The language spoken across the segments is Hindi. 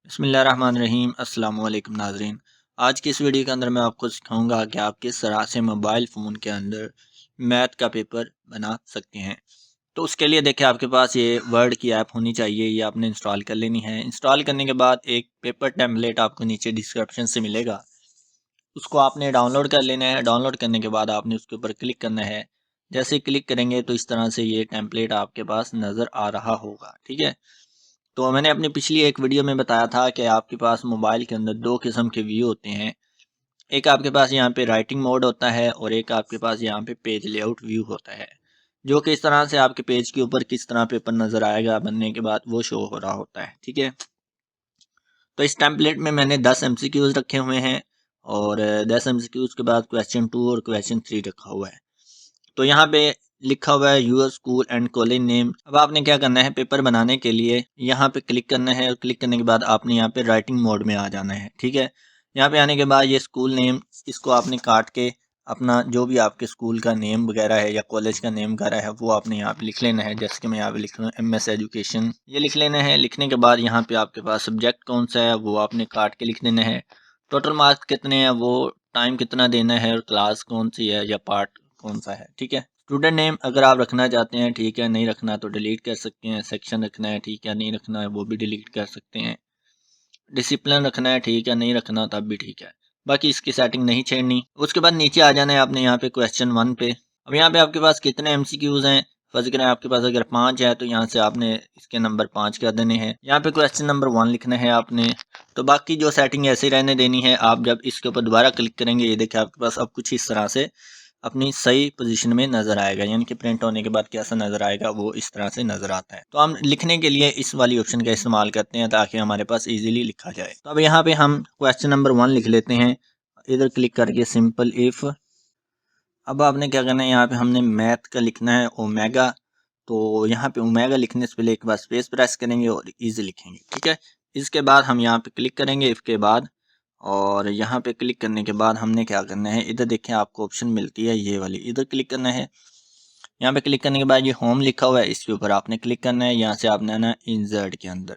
बिस्मिल्लाहिर्रहमानिर्रहीम अस्सलाम वालेकुम नाज़रीन। आज की इस वीडियो के अंदर मैं आपको सिखाऊंगा कि आप किस तरह से मोबाइल फ़ोन के अंदर मैथ का पेपर बना सकते हैं। तो उसके लिए देखिए आपके पास ये वर्ड की ऐप होनी चाहिए, ये आपने इंस्टॉल कर लेनी है। इंस्टॉल करने के बाद एक पेपर टेम्पलेट आपको नीचे डिस्क्रिप्शन से मिलेगा, उसको आपने डाउनलोड कर लेना है। डाउनलोड करने के बाद आपने उसके ऊपर क्लिक करना है। जैसे ही क्लिक करेंगे तो इस तरह से ये टेम्पलेट आपके पास नज़र आ रहा होगा, ठीक है। तो मैंने अपनी पिछली एक वीडियो में बताया था कि आपके पास मोबाइल के अंदर दो किस्म के व्यू होते हैं। एक आपके पास यहाँ पे राइटिंग मोड होता है और एक आपके पास यहाँ पे पेज लेआउट व्यू होता है, जो कि इस तरह से आपके पेज के ऊपर किस तरह पेपर नज़र आएगा बनने के बाद वो शो हो रहा होता है, ठीक है। तो इस टेम्पलेट में मैंने 10 MCQs रखे हुए हैं और 10 MCQs के बाद क्वेश्चन 2 और क्वेश्चन 3 रखा हुआ है। तो यहाँ पे लिखा हुआ है your school and college name. अब आपने क्या करना है, पेपर बनाने के लिए यहाँ पे क्लिक करना है और क्लिक करने के बाद आपने यहाँ पे राइटिंग मोड में आ जाना है, ठीक है। यहाँ पे आने के बाद ये स्कूल नेम, इसको आपने काट के अपना जो भी आपके स्कूल का नेम वगैरह है या कॉलेज का नेम वगैरह है वो आपने यहाँ पे लिख लेना है। जैसे कि मैं यहाँ पे लिख रहा हूँ MS एजुकेशन, ये लिख लेना है। लिखने के बाद यहाँ पे आपके पास सब्जेक्ट कौन सा है वो आपने काट के लिख देना है। टोटल मार्क्स कितने हैं, वो टाइम कितना देना है और क्लास कौन सी है या पार्ट कौन सा है, ठीक है। स्टूडेंट नेम अगर आप रखना चाहते हैं ठीक है, नहीं रखना तो डिलीट कर सकते हैं। सेक्शन रखना है ठीक है, नहीं रखना है वो भी डिलीट कर सकते हैं। डिसिप्लिन रखना है ठीक है, नहीं रखना तब भी ठीक है। बाकी इसकी सेटिंग नहीं छेड़नी। उसके बाद नीचे आ जाना है आपने यहाँ पे क्वेश्चन 1 पे। अब यहाँ पे आपके पास कितने MCQs हैं, फर्ज करें आपके पास अगर 5 है तो यहाँ से आपने इसके नंबर 5 कर देने हैं। यहाँ पे क्वेश्चन नंबर 1 लिखना है आपने। तो बाकी जो सेटिंग ऐसे रहने देनी है। आप जब इसके ऊपर दोबारा क्लिक करेंगे ये देखिए आपके पास अब कुछ इस तरह से अपनी सही पोजीशन में नज़र आएगा, यानी कि प्रिंट होने के बाद कैसा नज़र आएगा वो इस तरह से नज़र आता है। तो हम लिखने के लिए इस वाली ऑप्शन का इस्तेमाल करते हैं ताकि हमारे पास इजीली लिखा जाए। तो अब यहाँ पे हम क्वेश्चन नंबर 1 लिख लेते हैं, इधर क्लिक करके सिंपल इफ़। अब आपने क्या करना है, यहाँ पे हमने मैथ का लिखना है ओमेगा। तो यहाँ पे ओमेगा लिखने से पहले एक बार स्पेस प्रेस करेंगे और इजी लिखेंगे, ठीक है। इसके बाद हम यहाँ पे क्लिक करेंगे इफ़ के बाद, और यहाँ पे क्लिक करने के बाद हमने क्या करना है, इधर देखें आपको ऑप्शन मिलती है ये वाली, इधर क्लिक करना है। यहाँ पे क्लिक करने के बाद ये होम लिखा हुआ है, इसके ऊपर आपने क्लिक करना है। यहाँ से आपने आना इंसर्ट के अंदर।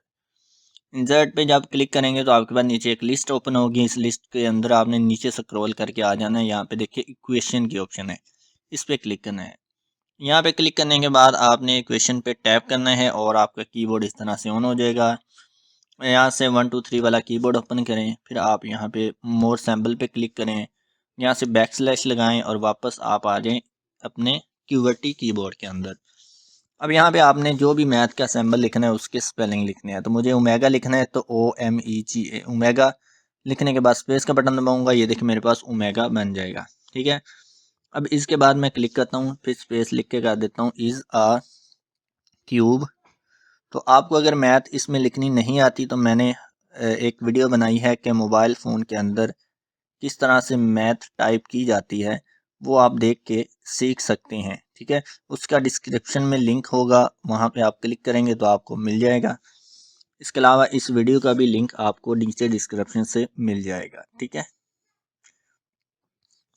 इंसर्ट पे जब क्लिक करेंगे तो आपके पास नीचे एक लिस्ट ओपन होगी। इस लिस्ट के अंदर आपने नीचे स्क्रॉल करके आ जाना है। यहाँ पे देखिए इक्वेशन की ऑप्शन है, इस पे क्लिक करना है। यहाँ पे क्लिक करने के बाद आपने इक्वेशन पे टैप करना है और आपका कीबोर्ड इस तरह से ऑन हो जाएगा। यहाँ से 1 2 3 वाला कीबोर्ड ओपन करें, फिर आप यहाँ पे मोर सिंबल पे क्लिक करें, यहाँ से बैकस्लैश लगाएं और वापस आप आ जाएं अपने QWERTY कीबोर्ड के अंदर। अब यहाँ पे आपने जो भी मैथ का सिंबल लिखना है उसके स्पेलिंग लिखने हैं। तो मुझे ओमेगा लिखना है तो OMEGA ओमेगा लिखने के बाद स्पेस का बटन दबाऊंगा, ये देखिए मेरे पास ओमेगा बन जाएगा, ठीक है। अब इसके बाद मैं क्लिक करता हूँ, फिर स्पेस लिख के कर देता हूँ इज़ अ क्यूब। तो आपको अगर मैथ इसमें लिखनी नहीं आती तो मैंने एक वीडियो बनाई है कि मोबाइल फ़ोन के अंदर किस तरह से मैथ टाइप की जाती है, वो आप देख के सीख सकते हैं, ठीक है। उसका डिस्क्रिप्शन में लिंक होगा, वहाँ पे आप क्लिक करेंगे तो आपको मिल जाएगा। इसके अलावा इस वीडियो का भी लिंक आपको नीचे डिस्क्रिप्शन से मिल जाएगा, ठीक है।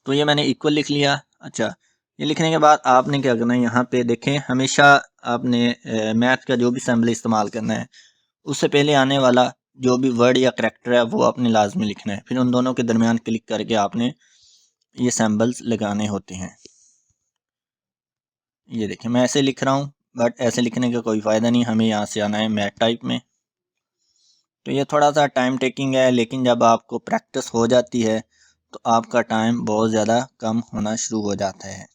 तो ये मैंने इक्वल लिख लिया। अच्छा, ये लिखने के बाद आपने क्या करना है, यहाँ पे देखें हमेशा आपने मैथ का जो भी सिंबल इस्तेमाल करना है उससे पहले आने वाला जो भी वर्ड या करैक्टर है वो आपने लाजमी लिखना है। फिर उन दोनों के दरमियान क्लिक करके आपने ये सिंबल्स लगाने होते हैं। ये देखिए मैं ऐसे लिख रहा हूँ, बट ऐसे लिखने का कोई फ़ायदा नहीं, हमें यहाँ से आना है मैथ टाइप में। तो ये थोड़ा सा टाइम टेकिंग है, लेकिन जब आपको प्रैक्टिस हो जाती है तो आपका टाइम बहुत ज़्यादा कम होना शुरू हो जाता है।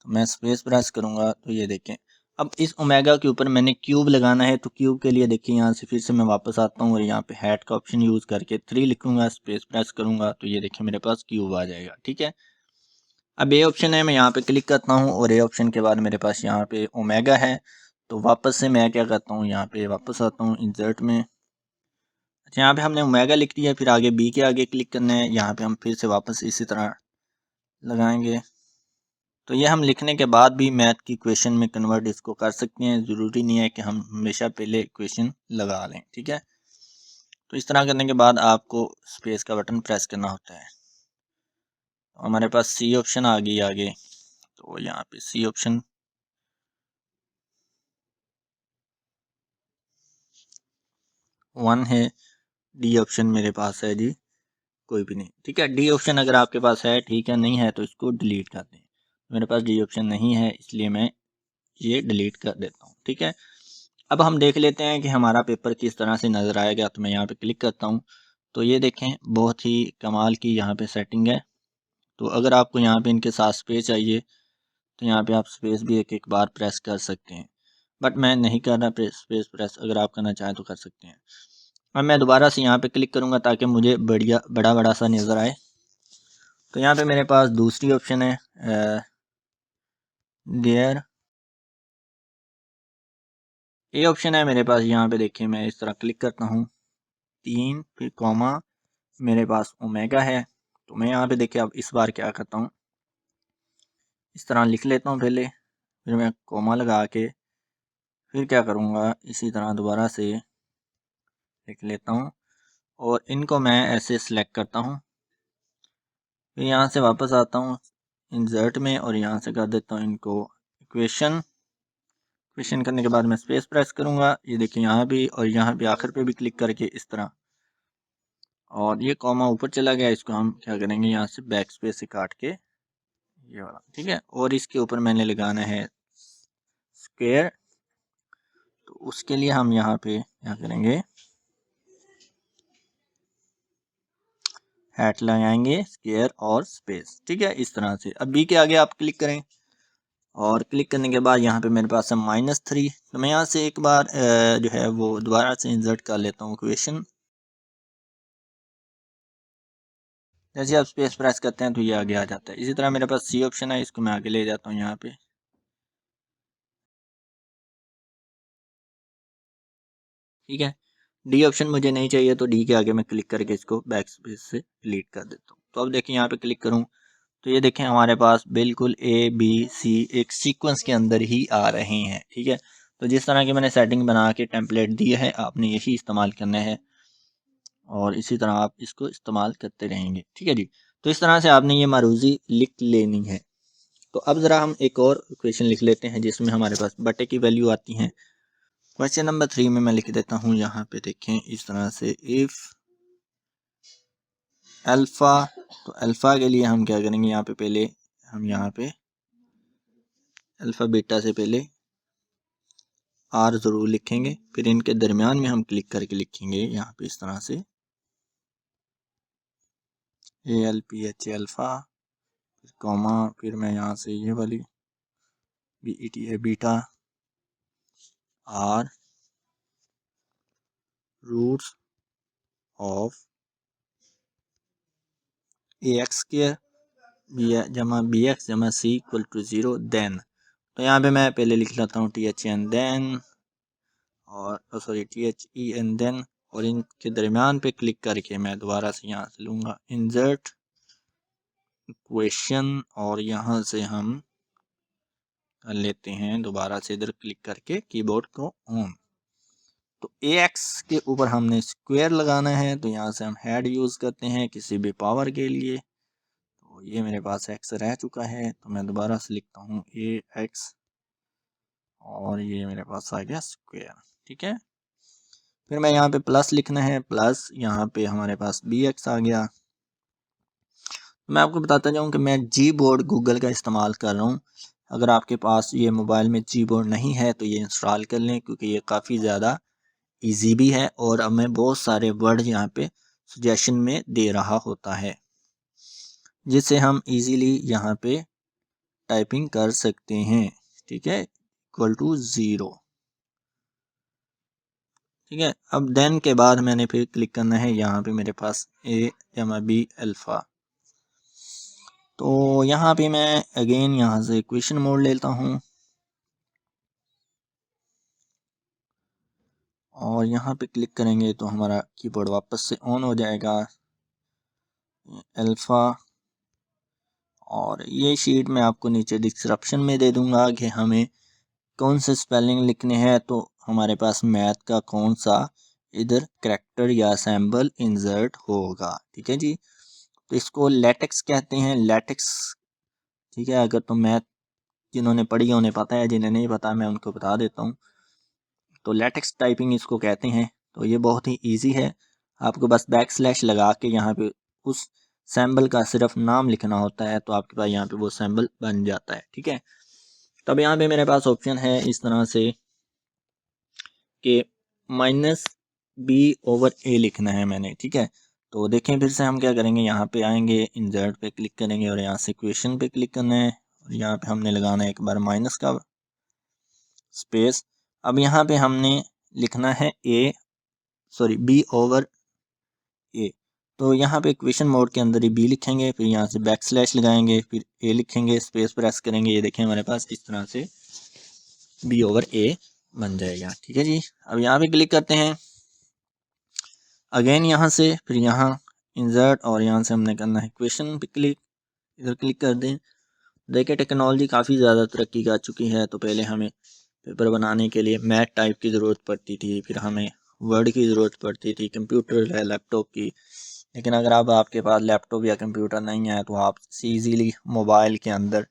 तो मैं स्पेस प्रेस करूँगा तो ये देखें अब इस ओमेगा के ऊपर मैंने क्यूब लगाना है। तो क्यूब के लिए देखिए यहाँ से फिर से मैं वापस आता हूँ और यहाँ पे हैट का ऑप्शन यूज़ करके 3 लिखूँगा, स्पेस प्रेस करूँगा तो ये देखिए मेरे पास क्यूब आ जाएगा, ठीक है। अब ये ऑप्शन है, मैं यहाँ पे क्लिक करता हूँ और ये ऑप्शन के बाद मेरे पास यहाँ पे ओमेगा है। तो वापस से मैं क्या करता हूँ, यहाँ पे वापस आता हूँ इंसर्ट में। अच्छा, यहाँ पे हमने ओमेगा लिख दिया, फिर आगे बी के आगे क्लिक करना है। यहाँ पे हम फिर से वापस इसी तरह लगाएंगे। तो ये हम लिखने के बाद भी मैथ की इक्वेशन में कन्वर्ट इसको कर सकते हैं, ज़रूरी नहीं है कि हम हमेशा पहले इक्वेशन लगा लें, ठीक है। तो इस तरह करने के बाद आपको स्पेस का बटन प्रेस करना होता है। तो हमारे पास सी ऑप्शन आ गई आगे, तो यहाँ पे सी ऑप्शन 1 है, डी ऑप्शन मेरे पास है जी कोई भी नहीं, ठीक है। डी ऑप्शन अगर आपके पास है ठीक है, नहीं है तो इसको डिलीट कर दें। मेरे पास डी ऑप्शन नहीं है इसलिए मैं ये डिलीट कर देता हूँ, ठीक है। अब हम देख लेते हैं कि हमारा पेपर किस तरह से नज़र आएगा। तो मैं यहाँ पे क्लिक करता हूँ तो ये देखें बहुत ही कमाल की यहाँ पे सेटिंग है। तो अगर आपको यहाँ पे इनके साथ स्पेस चाहिए तो यहाँ पे आप स्पेस भी एक एक बार प्रेस कर सकते हैं, बट मैं नहीं कर रहा स्पेस प्रेस, अगर आप करना चाहें तो कर सकते हैं। अब मैं दोबारा से यहाँ पे क्लिक करूँगा ताकि मुझे बढ़िया बड़ा बड़ा सा नज़र आए। तो यहाँ पे मेरे पास दूसरी ऑप्शन है देयर, ये ऑप्शन है मेरे पास। यहाँ पे देखिए मैं इस तरह क्लिक करता हूँ 3 फिर कॉमा, मेरे पास ओमेगा है। तो मैं यहाँ पे देखिए अब इस बार क्या करता हूँ, इस तरह लिख लेता हूँ पहले, फिर मैं कॉमा लगा के फिर क्या करूँगा इसी तरह दोबारा से लिख लेता हूँ और इनको मैं ऐसे सिलेक्ट करता हूँ। फिर यहाँ से वापस आता हूँ इंसर्ट में और यहाँ से कर देता हूँ इनको इक्वेशन। इक्वेशन करने के बाद मैं स्पेस प्रेस करूँगा, ये देखिए यहाँ भी और यहाँ भी आखिर पे भी क्लिक करके इस तरह, और ये कॉमा ऊपर चला गया, इसको हम क्या करेंगे यहाँ से बैक स्पेस से काट के ये वाला, ठीक है। और इसके ऊपर मैंने लगाना है स्क्वायर, तो उसके लिए हम यहाँ पे क्या करेंगे हैट लगाएंगे स्क्वायर और स्पेस, ठीक है। इस तरह से अब बी के आगे आप क्लिक करें और क्लिक करने के बाद यहाँ पे मेरे पास है -3। तो मैं यहाँ से एक बार जो है वो दोबारा से इंसर्ट कर लेता हूँ इक्वेशन। जैसे आप स्पेस प्रेस करते हैं तो ये आगे आ जाता है। इसी तरह मेरे पास सी ऑप्शन है, इसको मैं आगे ले जाता हूँ यहाँ पे, ठीक है। डी ऑप्शन मुझे नहीं चाहिए तो डी के आगे मैं क्लिक करके इसको बैक स्पेस से डिलीट कर देता हूँ। तो अब देखिए यहाँ पे क्लिक करूँ तो ये देखें हमारे पास बिल्कुल ए बी सी एक सीक्वेंस के अंदर ही आ रहे हैं, ठीक है। तो जिस तरह की मैंने सेटिंग बना के टेम्पलेट दी है आपने यही इस्तेमाल करना है और इसी तरह आप इसको इस्तेमाल करते रहेंगे, ठीक है जी। तो इस तरह से आपने ये मारूजी लिख लेनी है। तो अब ज़रा हम एक और क्वेश्चन लिख लेते हैं जिसमें हमारे पास बटे की वैल्यू आती है। क्वेश्चन नंबर 3 में मैं लिख देता हूँ यहाँ पे देखें इस तरह से, इफ़ अल्फ़ा, तो अल्फ़ा के लिए हम क्या करेंगे यहाँ पे पहले हम यहाँ पे अल्फ़ा बीटा से पहले आर ज़रूर लिखेंगे, फिर इनके दरमियान में हम क्लिक करके लिखेंगे यहाँ पे इस तरह से A L P H alpha, फिर कॉमा, फिर मैं यहाँ से ये वाली B E T A beta are roots of a x square जमा बी एक्स जमा सी इक्वल टू 0 देन। तो यहाँ पे मैं पहले लिख लेता हूँ टी एच एन देन और sorry T H E N then, और इनके दरमियान पे क्लिक करके मैं दोबारा से यहाँ से लूँगा इंसर्ट इक्वेशन और यहाँ से हम कर लेते हैं दोबारा से इधर क्लिक करके कीबोर्ड को ऑन। तो ए एक्स के ऊपर हमने स्क्वायर लगाना है, तो यहाँ से हम हेड यूज़ करते हैं किसी भी पावर के लिए। तो ये मेरे पास एक्स रह चुका है तो मैं दोबारा से लिखता हूँ ए एक्स और ये मेरे पास आ गया स्क्वायर, ठीक है। फिर मैं यहाँ पे प्लस लिखना है, प्लस यहाँ पे हमारे पास बी एक्स आ गया। मैं आपको बताता जाऊँ कि मैं जी बोर्ड गूगल का इस्तेमाल कर रहा हूँ। अगर आपके पास ये मोबाइल में जी बोर्ड नहीं है तो ये इंस्टॉल कर लें क्योंकि ये काफ़ी ज़्यादा इजी भी है और हमें बहुत सारे वर्ड यहाँ पे सजेशन में दे रहा होता है जिससे हम इजीली यहाँ पे टाइपिंग कर सकते हैं, ठीक है। इक्वल टू 0, ठीक है। अब देन के बाद मैंने फिर क्लिक करना है यहाँ पे मेरे पास ए जमा बी अल्फ़ा। तो यहाँ पे मैं अगेन यहाँ से इक्वेशन मोड लेता हूँ और यहाँ पे क्लिक करेंगे तो हमारा कीबोर्ड वापस से ऑन हो जाएगा अल्फ़ा। और ये शीट मैं आपको नीचे डिस्क्रिप्शन में दे दूँगा कि हमें कौन से स्पेलिंग लिखने हैं। तो हमारे पास मैथ का कौन सा इधर करैक्टर या सैम्बल इंसर्ट होगा, ठीक है जी। तो इसको लेटेक्स कहते हैं, लेटेक्स, ठीक है। अगर तो मैथ जिन्होंने पढ़ी उन्हें पता है, जिन्हें नहीं पता मैं उनको बता देता हूँ। तो लेटेक्स टाइपिंग इसको कहते हैं। तो ये बहुत ही ईजी है। आपको बस बैकस्लैश लगा के यहाँ पे उस सैम्बल का सिर्फ नाम लिखना होता है, तो आपके पास यहाँ पे वो सैम्बल बन जाता है। ठीक है, तब यहाँ पे मेरे पास ऑप्शन है इस तरह से कि -b/a लिखना है मैंने। ठीक है, तो देखें फिर से हम क्या करेंगे, यहाँ पे आएंगे, इंसर्ट पे क्लिक करेंगे और यहाँ से इक्वेशन पे क्लिक करना है और यहाँ पे हमने लगाना है एक बार माइनस का स्पेस। अब यहाँ पे हमने लिखना है b/a। तो यहाँ पे इक्वेशन मोड के अंदर ही b लिखेंगे, फिर यहाँ से बैकस्लैश लगाएंगे, फिर a लिखेंगे, स्पेस प्रेस करेंगे। ये देखें हमारे पास इस तरह से b/a बन जाएगा। ठीक है जी, अब यहाँ पे क्लिक करते हैं अगेन यहाँ से, फिर यहाँ इंसर्ट और यहाँ से हमने करना है इक्वेशन पे क्लिक, इधर क्लिक कर दें। देखिए टेक्नोलॉजी काफ़ी ज़्यादा तरक्की कर चुकी है। तो पहले हमें पेपर बनाने के लिए मैथ टाइप की ज़रूरत पड़ती थी, फिर हमें वर्ड की ज़रूरत पड़ती थी, कंप्यूटर है, लैपटॉप की। लेकिन अगर अब आपके पास लैपटॉप या कंप्यूटर नहीं है तो आप ईज़िली मोबाइल के अंदर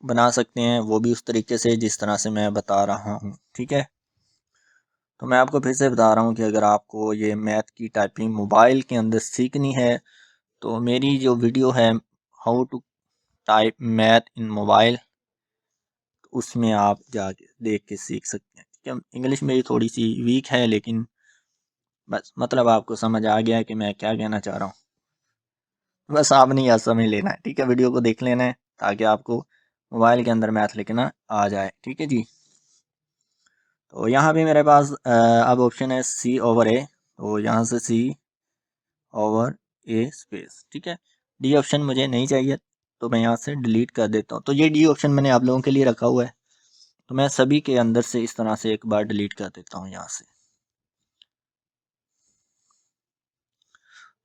बना सकते हैं, वो भी उस तरीके से जिस तरह से मैं बता रहा हूँ। ठीक है, तो मैं आपको फिर से बता रहा हूँ कि अगर आपको ये मैथ की टाइपिंग मोबाइल के अंदर सीखनी है तो मेरी जो वीडियो है how to type math in mobile, उसमें आप जाके देख के सीख सकते हैं। ठीक है, इंग्लिश मेरी थोड़ी सी वीक है, लेकिन बस मतलब आपको समझ आ गया है कि मैं क्या कहना चाह रहा हूँ। बस आपने यह समझ लेना है। ठीक है, वीडियो को देख लेना है ताकि आपको मोबाइल के अंदर मैथ लिखना आ जाए। ठीक है जी, तो यहाँ पे मेरे पास अब ऑप्शन है C/A। तो यहाँ से C/A स्पेस। ठीक है, डी ऑप्शन मुझे नहीं चाहिए तो मैं यहाँ से डिलीट कर देता हूँ। तो ये डी ऑप्शन मैंने आप लोगों के लिए रखा हुआ है, तो मैं सभी के अंदर से इस तरह से एक बार डिलीट कर देता हूँ यहाँ से।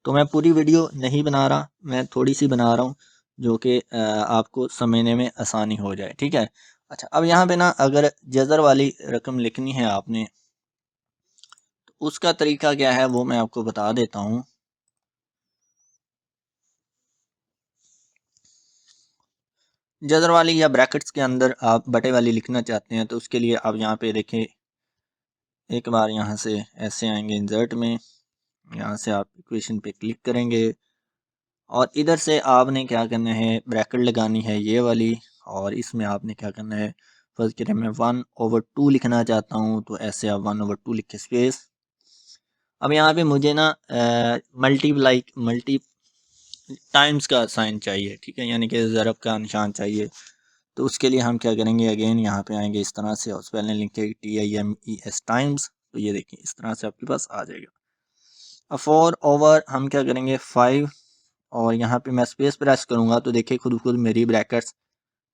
तो मैं पूरी वीडियो नहीं बना रहा, मैं थोड़ी सी बना रहा हूँ जो कि आपको समझने में आसानी हो जाए। ठीक है, अच्छा अब यहाँ पे ना अगर जज़र वाली रकम लिखनी है आपने तो उसका तरीका क्या है वो मैं आपको बता देता हूँ। जज़र वाली या ब्रैकेट्स के अंदर आप बटे वाली लिखना चाहते हैं तो उसके लिए आप यहाँ पे देखें, एक बार यहाँ से ऐसे आएंगे इंसर्ट में, यहाँ से आप इक्वेशन पे क्लिक करेंगे और इधर से आपने क्या करना है, ब्रैकेट लगानी है ये वाली, और इसमें आपने क्या करना है, फर्स्ट करें मैं 1/2 लिखना चाहता हूँ तो ऐसे आप 1/2 लिख के स्पेस। अब यहाँ पे मुझे ना मल्टी टाइम्स का साइन चाहिए। ठीक है, यानी कि ज़रब का निशान चाहिए। तो उसके लिए हम क्या करेंगे, अगेन यहाँ पे आएंगे इस तरह से और स्पेलिंग लिखेंगे TIMES टाइम्स। तो ये देखिए इस तरह से आपके पास आ जाएगा। अब 4/, हम क्या करेंगे 5, और यहाँ पे मैं स्पेस प्रेस करूँगा तो देखिए खुद खुद मेरी ब्रैकेट्स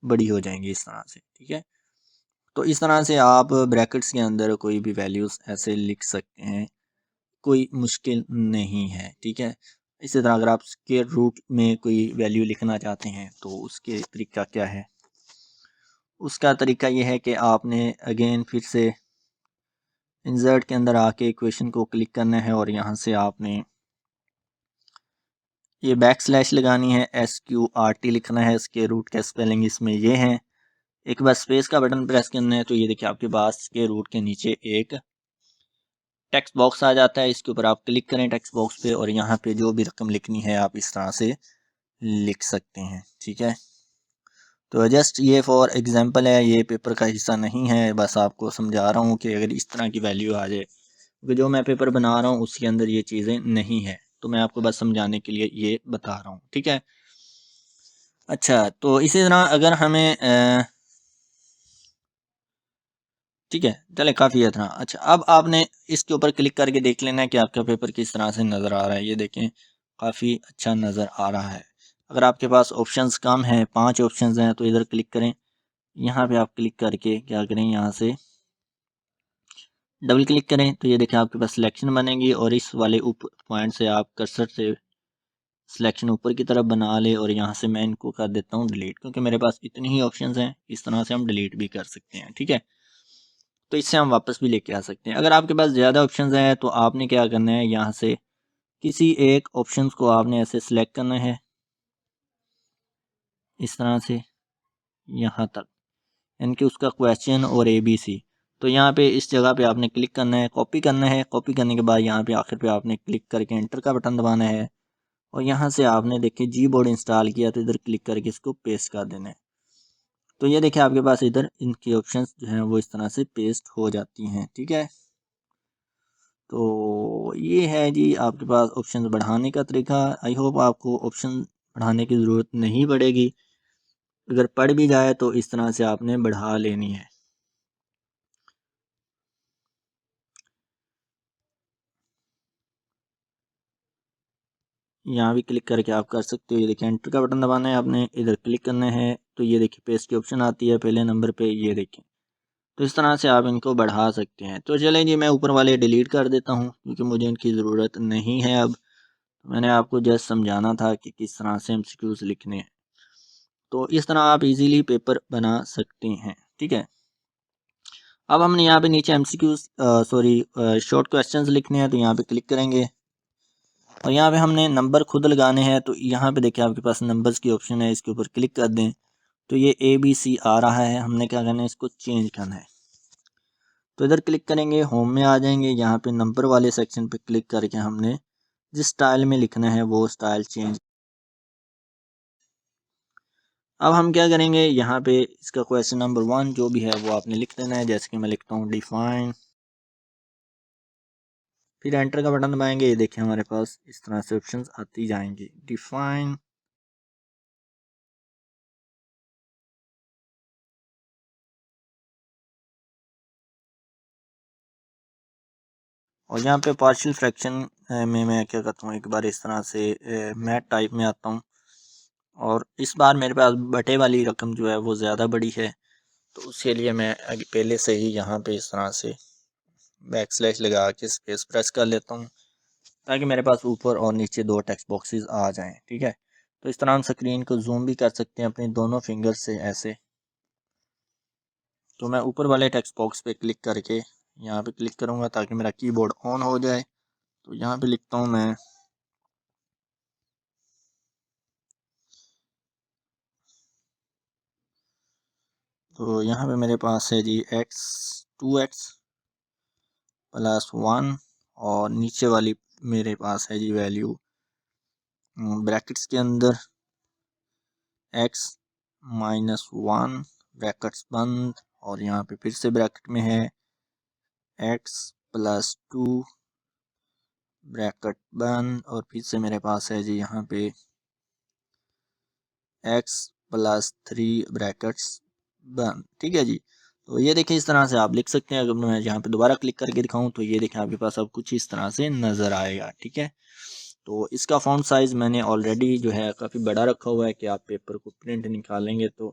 बड़ी हो जाएंगी इस तरह से। ठीक है, तो इस तरह से आप ब्रैकेट्स के अंदर कोई भी वैल्यूज़ ऐसे लिख सकते हैं, कोई मुश्किल नहीं है। ठीक है, इसी तरह अगर आप स्क्वायर रूट में कोई वैल्यू लिखना चाहते हैं तो उसके तरीका क्या है, उसका तरीका ये है कि आपने अगेन फिर से इंसर्ट के अंदर आके इक्वेशन को क्लिक करना है और यहाँ से आपने ये बैकस्लैश लगानी है, SQRT लिखना है। स्क्वायर रूट का स्पेलिंग इसमें ये है। एक बार स्पेस का बटन प्रेस करना है तो ये देखिए आपके पास स्क्वायर रूट के नीचे एक टेक्स्ट बॉक्स आ जाता है। इसके ऊपर आप क्लिक करें टेक्स्ट बॉक्स पे और यहाँ पे जो भी रकम लिखनी है आप इस तरह से लिख सकते हैं। ठीक है, तो जस्ट ये फॉर एग्जांपल है, ये पेपर का हिस्सा नहीं है, बस आपको समझा रहा हूँ कि अगर इस तरह की वैल्यू आ जाए, क्योंकि जो मैं पेपर बना रहा हूँ उसके अंदर ये चीज़ें नहीं है, तो मैं आपको बस समझाने के लिए ये बता रहा हूँ। ठीक है, अच्छा तो इसी तरह अगर हमें ठीक है, चले काफ़ी है इतना। अच्छा अब आपने इसके ऊपर क्लिक करके देख लेना है कि आपका पेपर किस तरह से नज़र आ रहा है। ये देखें काफ़ी अच्छा नज़र आ रहा है। अगर आपके पास ऑप्शंस कम हैं, 5 ऑप्शंस हैं, तो इधर क्लिक करें, यहाँ पे आप क्लिक करके क्या करें, यहाँ से डबल क्लिक करें तो ये देखें आपके पास सिलेक्शन बनेगी और इस वाले ऊपर पॉइंट से आप कर्सर से सिलेक्शन ऊपर की तरफ बना ले और यहाँ से मैं इनको कर देता हूँ डिलीट, क्योंकि मेरे पास इतनी ही ऑप्शंस हैं, इस तरह से हम डिलीट भी कर सकते हैं। ठीक है, तो इससे हम वापस भी लेके आ सकते हैं। अगर आपके पास ज़्यादा ऑप्शंस हैं तो आपने क्या करना है, यहाँ से किसी एक ऑप्शंस को आपने ऐसे सिलेक्ट करना है इस तरह से यहाँ तक, यानी कि उसका क्वेश्चन और ABC। तो यहाँ पे इस जगह पे आपने क्लिक करना है, कॉपी करना है। कॉपी करने के बाद यहाँ पे आखिर पे आपने क्लिक करके एंटर का बटन दबाना है और यहाँ से आपने देखिए जीबोर्ड इंस्टॉल किया तो इधर क्लिक करके इसको पेस्ट कर देना है। तो ये देखिए आपके पास इधर इनकी ऑप्शंस जो हैं वो इस तरह से पेस्ट हो जाती हैं, ठीक है। तो ये है जी आपके पास ऑप्शन बढ़ाने का तरीका। आई होप आपको ऑप्शन बढ़ाने की ज़रूरत नहीं पड़ेगी, अगर पड़ भी जाए तो इस तरह से आपने बढ़ा लेनी है। यहाँ भी क्लिक करके आप कर सकते हो। ये देखिए एंटर का बटन दबाना है आपने, इधर क्लिक करना है तो ये देखिए पेस्ट की ऑप्शन आती है पहले नंबर पे, ये देखिए। तो इस तरह से आप इनको बढ़ा सकते हैं। तो चलें जी मैं ऊपर वाले डिलीट कर देता हूँ क्योंकि मुझे इनकी ज़रूरत नहीं है अब। मैंने आपको जस्ट समझाना था कि किस तरह से एमसीक्यूज़ लिखने हैं। तो इस तरह आप इजीली पेपर बना सकते हैं, ठीक है। अब हमने यहाँ पे नीचे एमसीक्यूज़ शॉर्ट क्वेश्चंस लिखने हैं तो यहाँ पे क्लिक करेंगे और यहाँ पे हमने नंबर खुद लगाने हैं। तो यहाँ पे देखिए आपके पास नंबर्स की ऑप्शन है, इसके ऊपर क्लिक कर दें तो ये ABC आ रहा है। हमने क्या करना है, इसको चेंज करना है। तो इधर क्लिक करेंगे, होम में आ जाएंगे, यहाँ पे नंबर वाले सेक्शन पे क्लिक करके हमने जिस स्टाइल में लिखना है वो स्टाइल चेंज। अब हम क्या करेंगे, यहाँ पे इसका क्वेश्चन नंबर 1 जो भी है वो आपने लिख देना है। जैसे कि मैं लिखता हूँ डिफाइन, फिर एंटर का बटन दबाएंगे। ये देखिए हमारे पास इस तरह से ऑप्शंस आती जाएंगी। डिफाइन, और यहाँ पे पार्शियल फ्रैक्शन में मैं क्या करता हूँ, एक बार इस तरह से मैथ टाइप में आता हूँ और इस बार मेरे पास बटे वाली रकम जो है वो ज़्यादा बड़ी है। तो उसके लिए मैं पहले से ही यहाँ पे इस तरह से बैक स्लैश लगा के स्पेस प्रेस कर लेता हूँ ताकि मेरे पास ऊपर और नीचे 2 टेक्स्ट बॉक्सेस आ जाएं, ठीक है। तो इस तरह हम स्क्रीन को जूम भी कर सकते हैं अपने दोनों फिंगर से ऐसे। तो मैं ऊपर वाले टेक्स्ट बॉक्स पे क्लिक करके यहाँ पे क्लिक करूँगा ताकि मेरा कीबोर्ड ऑन हो जाए। तो यहाँ पे लिखता हूँ मैं तो यहाँ पे मेरे पास है जी 2x + 1 और नीचे वाली मेरे पास है जी वैल्यू ब्रैकेट्स के अंदर x - 1 ब्रैकेट्स बंद और यहाँ पे फिर से ब्रैकेट में है x + 2 ब्रैकेट बंद और फिर से मेरे पास है जी यहाँ पे x + 3 ब्रैकेट्स बंद, ठीक है जी। तो ये देखिए इस तरह से आप लिख सकते हैं। अगर मैं यहाँ पे दोबारा क्लिक करके दिखाऊं तो ये देखिए आपके पास अब कुछ इस तरह से नज़र आएगा, ठीक है। तो इसका फ़ॉन्ट साइज़ मैंने ऑलरेडी जो है काफ़ी बड़ा रखा हुआ है कि आप पेपर को प्रिंट निकालेंगे तो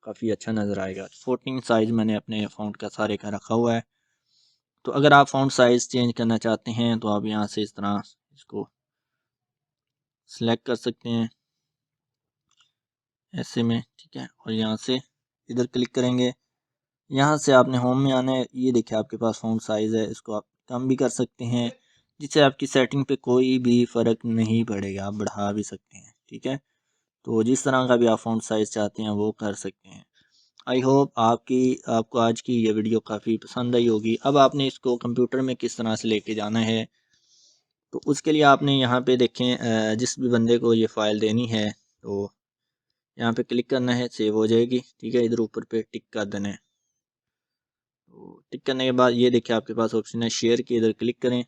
काफ़ी अच्छा नज़र आएगा। 14 साइज़ मैंने अपने फ़ॉन्ट का सारे का रखा हुआ है। तो अगर आप फ़ॉन्ट साइज़ चेंज करना चाहते हैं तो आप यहाँ से इस तरह इसको सिलेक्ट कर सकते हैं ऐसे में, ठीक है। और यहाँ से इधर क्लिक करेंगे, यहाँ से आपने होम में आना है। ये देखिए आपके पास फ़ॉन्ट साइज़ है, इसको आप कम भी कर सकते हैं जिससे आपकी सेटिंग पे कोई भी फ़र्क नहीं पड़ेगा, आप बढ़ा भी सकते हैं, ठीक है। तो जिस तरह का भी आप फ़ॉन्ट साइज़ चाहते हैं वो कर सकते हैं। आई होप आपको आज की ये वीडियो काफ़ी पसंद आई होगी। अब आपने इसको कंप्यूटर में किस तरह से लेके जाना है तो उसके लिए आपने यहाँ पे देखें जिस भी बंदे को ये फ़ाइल देनी है तो यहाँ पे क्लिक करना है, सेव हो जाएगी, ठीक है। इधर ऊपर पे टिक कर देना है। तो टिक करने के बाद ये देखिए आपके पास ऑप्शन है शेयर की, इधर क्लिक करें।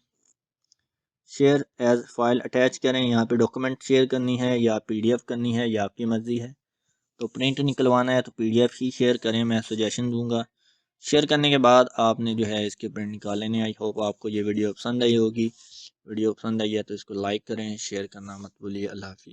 शेयर एज फाइल अटैच करें, यहाँ पे डॉक्यूमेंट शेयर करनी है या PDF करनी है, या आपकी मर्ज़ी है। तो प्रिंट निकलवाना है तो PDF ही शेयर करें, मैं सजेशन दूंगा। शेयर करने के बाद आपने जो है इसके प्रिंट निकाल लेने। आई होप आपको ये वीडियो पसंद आई होगी। वीडियो पसंद आई है तो इसको लाइक करें, शेयर करना मत भूलिए। अल्लाह हाफिज़।